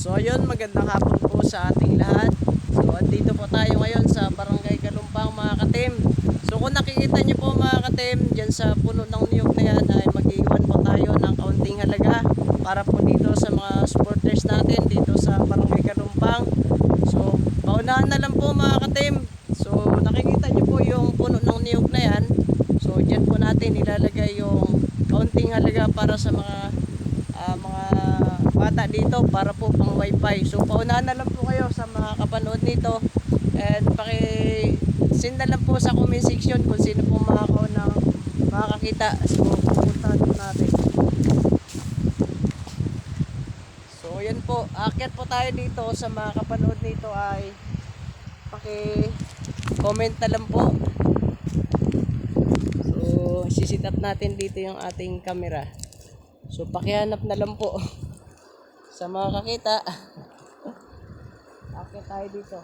So ayun, magandang hapon po sa ating lahat. So andito po tayo ngayon sa Barangay Kalumpang mga katim. So kung nakikita niyo po mga katim, dyan sa puno ng niyog na yan ay mag-iwan po tayo ng kaunting halaga para po dito sa mga supporters natin dito sa Barangay Kalumpang. So paunahan na lang po mga katim. So nakikita niyo po yung puno ng niyog na yan. So dyan po natin ilalagay yung kaunting halaga para sa mga bata dito para po pang wifi. So paunahan na lang po kayo sa mga kapanood nito and paki-send na lang po sa comment section kung sino po makakaunang makakakita. So pupuntahan po natin. So yan po, akyat po tayo dito sa mga kapanood nito ay paki-comment na lang po. So sisit up natin dito yung ating camera. So pakihanap na lang po sa mga kakita. Akit tayo dito.